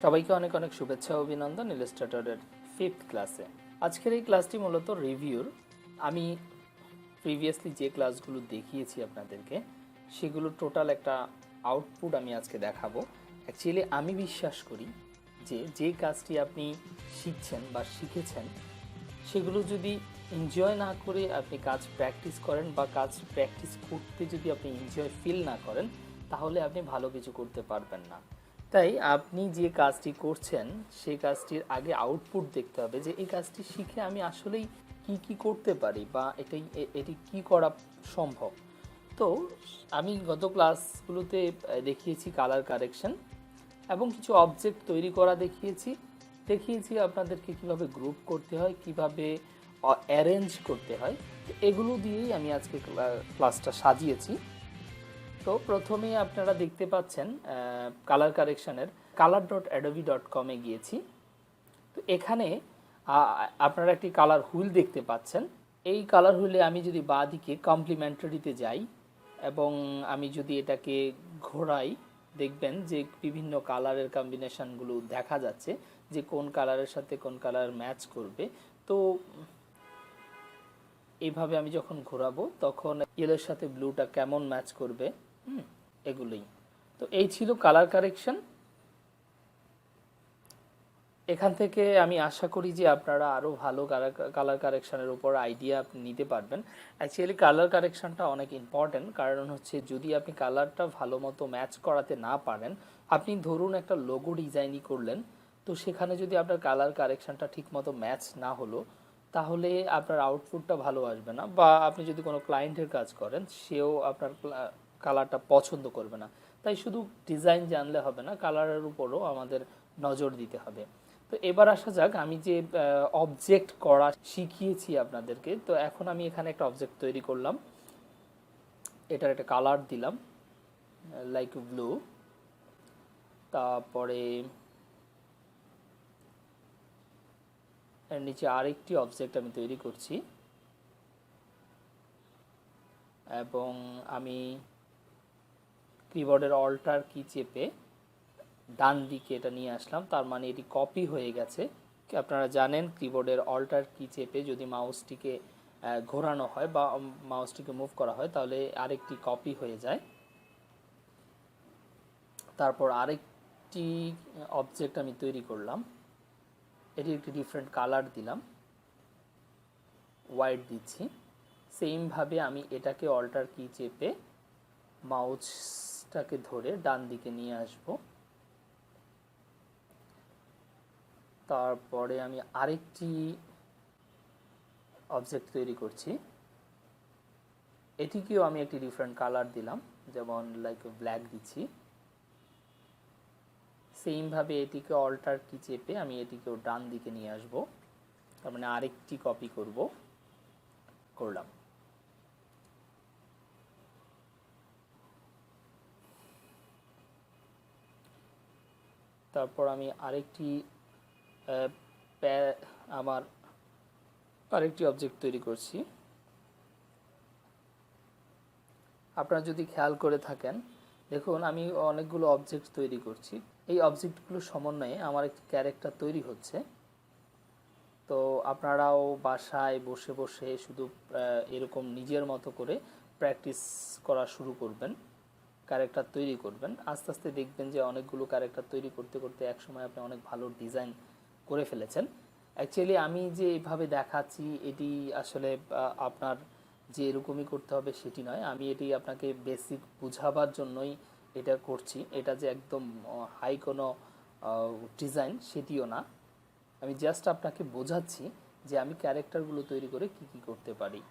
সবাইকে অনেক অনেক শুভেচ্ছা ও অভিনন্দন ইলাস্ট্রেটরের 5th ক্লাসে। আজকের এই ক্লাসটি মূলত রিভিউর। আমি প্রিভিয়াসলি যে ক্লাসগুলো দেখিয়েছি আপনাদেরকে সেগুলো টোটাল একটা আউটপুট আমি আজকে দেখাবো। অ্যাকচুয়ালি আমি বিশ্বাস করি যে যে কাজটি আপনি শিখছেন বা শিখেছেন সেগুলো যদি এনজয় না করে আপনি কাজ প্র্যাকটিস করেন বা কাজ প্র্যাকটিস করতে যদি আপনি এনজয় ফিল না করেন তাহলে আপনি ভালো কিছু করতে পারবেন না। তাই আপনি যে কাজটি করছেন সেই কাজটির আগে আউটপুট দেখতে হবে যে এই কাজটি শিখে আমি আসলেই কি করতে পারি বা এটি কি করা সম্ভব। তো আমি গত ক্লাসগুলোতে দেখিয়েছি কালার কারেকশন এবং কিছু অবজেক্ট তৈরি করা দেখিয়েছি আপনাদেরকে কিভাবে গ্রুপ করতে হয়, কিভাবে অ্যারেঞ্জ করতে হয়। এগুলো দিয়েই আমি আজকে ক্লাসটা সাজিয়েছি। তো প্রথমেই আপনারা দেখতে পাচ্ছেন কালার কারেকশনের color.adobe.com এ গিয়েছি। তো এখানে আপনারা একটি কালার হুইল দেখতে পাচ্ছেন। এই কালার হুইলে আমি যদি বাঁ দিকে কমপ্লিমেন্টারিতে যাই এবং আমি যদি এটাকে ঘোরাই, দেখবেন যে বিভিন্ন কালারের কম্বিনেশনগুলো দেখা যাচ্ছে যে কোন কালারের সাথে কোন কালার ম্যাচ করবে। তো এইভাবে আমি যখন ঘোরাবো তখন ইয়েলোর সাথে ব্লুটা কেমন ম্যাচ করবে, এগুলোই। তো এই ছিল কালার কারেকশন। এখান থেকে আমি আশা করি যে আপনারা আরও ভালো কালার কারেকশানের উপর আইডিয়া আপনি নিতে পারবেন। অ্যাকচুয়ালি কালার কারেকশানটা অনেক ইম্পর্ট্যান্ট, কারণ হচ্ছে যদি আপনি কালারটা ভালো মতো ম্যাচ করাতে না পারেন, আপনি ধরুন একটা লোগো ডিজাইনই করলেন, তো সেখানে যদি আপনার কালার কারেকশানটা ঠিকমতো ম্যাচ না হলো তাহলে আপনার আউটপুটটা ভালো আসবে না, বা আপনি যদি কোনো ক্লায়েন্টের কাজ করেন সেও আপনার কালারটা পছন্দ করবে না। তাই শুধু ডিজাইন জানলে হবে না, কালারের উপরও আমাদের নজর দিতে হবে। তো এবার আসা যাক, আমি যে অবজেক্ট করা শিখিয়েছি আপনাদেরকে, তো এখন আমি এখানে একটা অবজেক্ট তৈরি করলাম, এটার একটা কালার দিলাম লাইক ব্লু। তারপরে এর নিচে আরেকটি অবজেক্ট আমি তৈরি করছি এবং আমি কিবোর্ডের অল্টার কি চেপে ডান দিকে এটা নিয়ে আসলাম, তার মানে এটি কপি হয়ে গেছে। আপনারা জানেন কিবোর্ডের অল্টার কি চেপে যদি মাউসটিকে ঘোরানো হয় বা মাউসটিকে মুভ করা হয় তাহলে আরেকটি কপি হয়ে যায়। তারপর আরেকটি অবজেক্ট আমি তৈরি করলাম, এটি একটি ডিফারেন্ট কালার দিলাম, হোয়াইট দিচ্ছি। সেমভাবে আমি এটাকে অল্টার কি চেপে মাউসটাকে ধরে ডান দিকে নিয়ে আসব। তারপরে আমি আরেকটি অবজেক্ট তৈরি করছি, এটিকেও আমি একটি ডিফারেন্ট কালার দিলাম, যেমন লাইক ব্ল্যাক দিচ্ছি। সেমভাবে এটিকে অল্টার কি চেপে আমি এটিকেও ডান দিকে নিয়ে আসব, তার মানে আরেকটি কপি করলাম। তারপর আমি আমার আরেকটি অবজেক্ট তৈরি করছি। আপনারা যদি খেয়াল করে থাকেন, দেখুন আমি অনেকগুলো অবজেক্ট তৈরি করছি, এই অবজেক্টগুলোর সমন্বয়ে আমার একটি ক্যারেক্টার তৈরি হচ্ছে। তো আপনারাও বাসায় বসে বসে শুধু এরকম নিজের মতো করে প্র্যাকটিস করা শুরু করবেন, ক্যারেক্টার তৈরি করবেন। আস্তে আস্তে দেখবেন যে অনেকগুলো ক্যারেক্টার তৈরি করতে করতে একসময় আপনি অনেক ভালো ডিজাইন করে ফেলেছেন। অ্যাকচুয়ালি আমি যে এইভাবে দেখাচ্ছি এটি আসলে আপনার যে এরকমই করতে হবে সেটি নয়, আমি এটি আপনাকে বেসিক বোঝাবার জন্যই এটা করছি। এটা যে একদম হাই কোনো ডিজাইন সেটিও না, আমি জাস্ট আপনাকে বোঝাচ্ছি যে আমি ক্যারেক্টারগুলো তৈরি করে কি করতে পারি,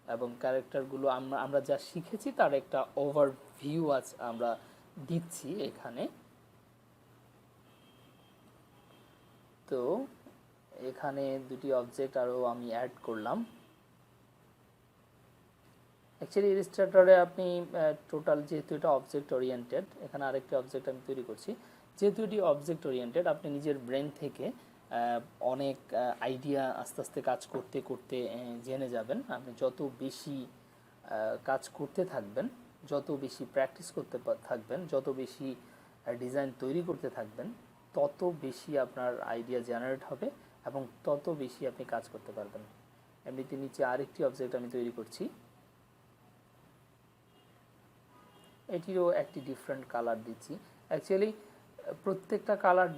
এবং ক্যারেক্টারগুলো আমরা যা শিখেছি তার একটা ওভারভিউ আমরা দিচ্ছি এখানে। তো এখানে দুটি অবজেক্ট আরও আমি অ্যাড করলাম। অ্যাকচুয়ালি ইলাস্ট্রেটরে আপনি টোটাল, যেহেতু এটা অবজেক্ট ওরিয়েন্টেড, এখানে আরেকটি অবজেক্ট আমি তৈরি করছি, যেহেতু এটি অবজেক্ট ওরিয়েন্টেড আপনি নিজের ব্রেন থেকে অনেক আইডিয়া আস্তে আস্তে কাজ করতে করতে জেনে যাবেন। আপনি যত বেশি কাজ করতে থাকবেন, যত বেশি প্র্যাকটিস করতে থাকবেন, যত বেশি ডিজাইন তৈরি করতে থাকবেন, তত বেশি আপনার আইডিয়া জেনারেট হবে এবং তত বেশি আপনি কাজ করতে পারবেন। এমনিতে নিচে আরেকটি অবজেক্ট আমি তৈরি করছি, এটিরও একটি ডিফারেন্ট কালার দিচ্ছি। অ্যাকচুয়ালি প্রত্যেকটা কালার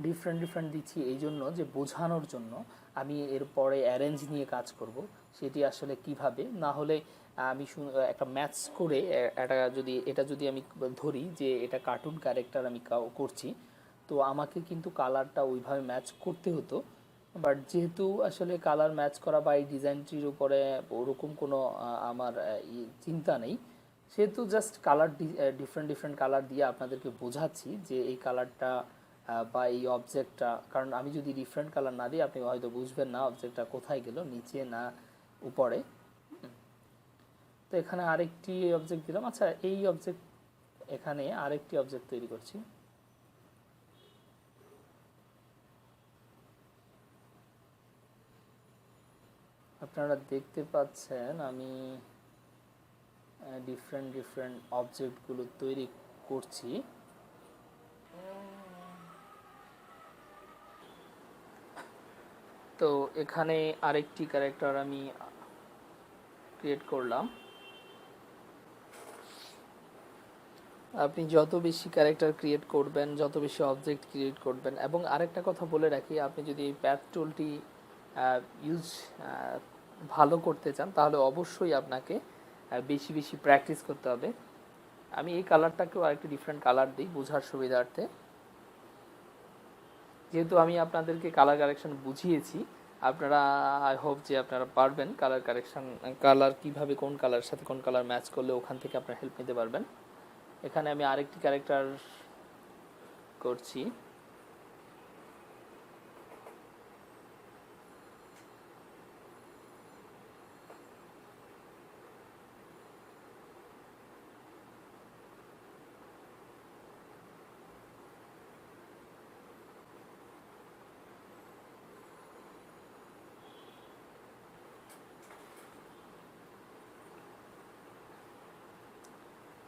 ডিফারেন্ট দিচ্ছি এই জন্য যে বোঝানোর জন্য। আমি এরপরে অ্যারেঞ্জ নিয়ে কাজ করব, সেটি আসলে কিভাবে, না হলে আমি একটা ম্যাচ করে এটা যদি আমি ধরি যে এটা কার্টুন ক্যারেক্টার আমি করছি, তো আমাকে কিন্তু কালারটা ওইভাবে ম্যাচ করতে হতো। বাট যেহেতু আসলে কালার ম্যাচ করা বা এই ডিজাইনটির উপরে ওরকম কোনো আমার চিন্তা নেই, সেহেতু জাস্ট কালার ডিফারেন্ট কালার দিয়ে আপনাদেরকে বোঝাচ্ছি যে এই কালারটা বা এই অবজেক্টটা, কারণ আমি যদি ডিফারেন্ট কালার না দিই আপনি হয়তো বুঝবেন না অবজেক্টটা কোথায় গেল, নিচে না উপরে। তো এখানে আরেকটি অবজেক্ট দিলাম। আচ্ছা, এই অবজেক্ট, এখানে আরেকটি অবজেক্ট তৈরি করছি। আপনারা দেখতে পাচ্ছেন আমি ডিফারেন্ট অবজেক্টগুলো তৈরি করছি। তো এখানে আরেকটি ক্যারেক্টার আমি ক্রিয়েট করলাম। আপনি যত বেশি ক্যারেক্টার ক্রিয়েট করবেন, যত বেশি অবজেক্ট ক্রিয়েট করবেন, এবং আরেকটা কথা বলে রাখি, আপনি যদি এই প্যাথ টুলটি ইউজ ভালো করতে চান তাহলে অবশ্যই আপনাকে বেশি প্র্যাকটিস করতে হবে। আমি এই কালারটাকেও আরেকটি ডিফারেন্ট কালার দিই বোঝার সুবিধার্থে। যেহেতু আমি আপনাদেরকে কালার কারেকশন বুঝিয়েছি, আপনারা আই হোপ যে আপনারা পারবেন কালার কিভাবে কোন কালারের সাথে কোন কালার ম্যাচ করলে ওখান থেকে আপনারা হেল্প নিতে পারবেন। এখানে আমি আরেকটি ক্যারেক্টার করছি।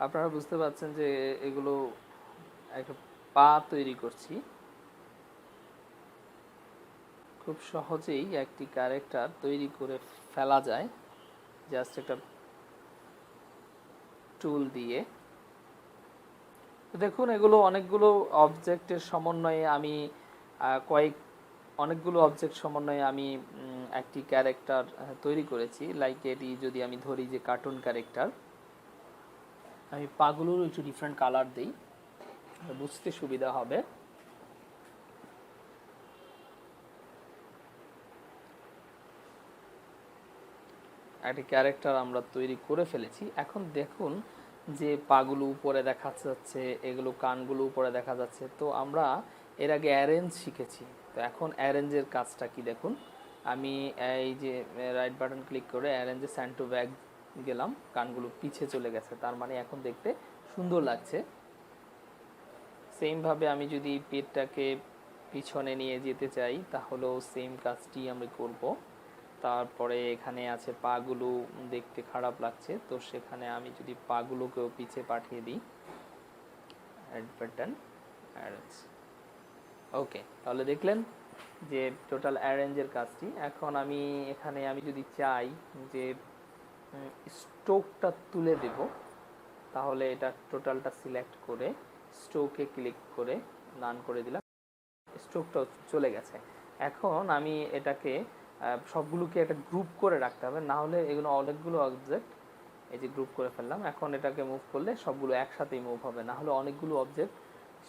আপনারা বুঝতে পারছেন যে এগুলো একটা পা তৈরি করছি। খুব সহজেই একটি ক্যারেক্টার তৈরি করে ফেলা যায় জাস্ট একটা টুল দিয়ে। দেখুন, এগুলো অনেকগুলো অবজেক্টের সমন্বয়ে আমি অনেকগুলো অবজেক্ট সমন্বয়ে আমি একটি ক্যারেক্টার তৈরি করেছি। লাইক এটি যদি আমি ধরি যে কার্টুন ক্যারেক্টার, আমি পাগুলোর একটু ডিফারেন্ট কালার দিই, বুঝতে সুবিধা হবে। একটি ক্যারেক্টার আমরা তৈরি করে ফেলেছি। এখন দেখুন যে পাগুলো উপরে দেখা যাচ্ছে, এগুলো কানগুলো উপরে দেখা যাচ্ছে। তো আমরা এর আগে অ্যারেঞ্জ শিখেছি, তো এখন অ্যারেঞ্জের কাজটা কি দেখুন। আমি এই যে রাইট বাটন ক্লিক করে অ্যারেঞ্জে স্যান্ড টু ব্যাক গেলাম, কানগুলো পিছে চলে গেছে, তার মানে এখন দেখতে সুন্দর লাগছে। সেমভাবে আমি যদি পেটটাকে পিছনে নিয়ে যেতে চাই তাহলেও সেম কাজটি আমি করব। তারপরে এখানে আছে পাগুলো দেখতে খারাপ লাগছে, তো সেখানে আমি যদি পাগুলোকেও পিছে পাঠিয়ে দিই, অ্যাড বাটন অ্যারেঞ্জ। ওকে, তাহলে দেখলেন যে টোটাল অ্যারেঞ্জের কাজটি। এখন আমি এখানে আমি যদি চাই যে স্ট্রোকটা তুলে দেব, তাহলে এটা টোটালটা সিলেক্ট করে স্ট্রোকে ক্লিক করে রান করে দিলাম, স্ট্রোকটা চলে গেছে। এখন আমি এটাকে সবগুলোকে একটা গ্রুপ করে রাখতে হবে, না হলে এগুলো অনেকগুলো অবজেক্ট, এই যে গ্রুপ করে ফেললাম। এখন এটাকে মুভ করলে সবগুলো একসাথেই মুভ হবে, না হলে অনেকগুলো অবজেক্ট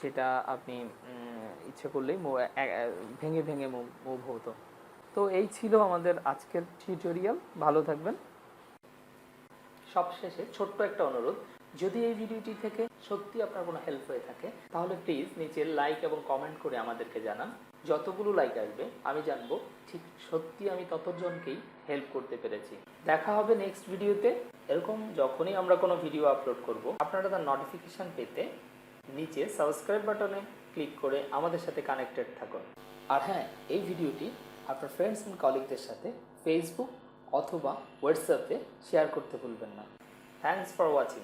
সেটা আপনি ইচ্ছে করলেই ভেঙে মুভ হতো। তো এই ছিল আমাদের আজকের টিউটোরিয়াল। ভালো থাকবেন। সবশেষে ছোট্ট একটা অনুরোধ, যদি এই ভিডিওটি থেকে সত্যি আপনার কোনো হেল্প হয়ে থাকে তাহলে প্লিজ নিচে লাইক এবং কমেন্ট করে আমাদেরকে জানান। যতগুলো লাইক আসবে আমি জানবো ঠিক সত্যি আমি ততজনকেই হেল্প করতে পেরেছি। দেখা হবে নেক্সট ভিডিওতে। এরকম যখনই আমরা কোনো ভিডিও আপলোড করব, আপনারা তার নোটিফিকেশান পেতে নিচে সাবস্ক্রাইব বাটনে ক্লিক করে আমাদের সাথে কানেক্টেড থাকুন। আর হ্যাঁ, এই ভিডিওটি আপনার ফ্রেন্ডস অ্যান্ড কলিগদের সাথে ফেসবুক অথবা হোয়াটসঅ্যাপে শেয়ার করতে ভুলবেন না। Thanks for watching.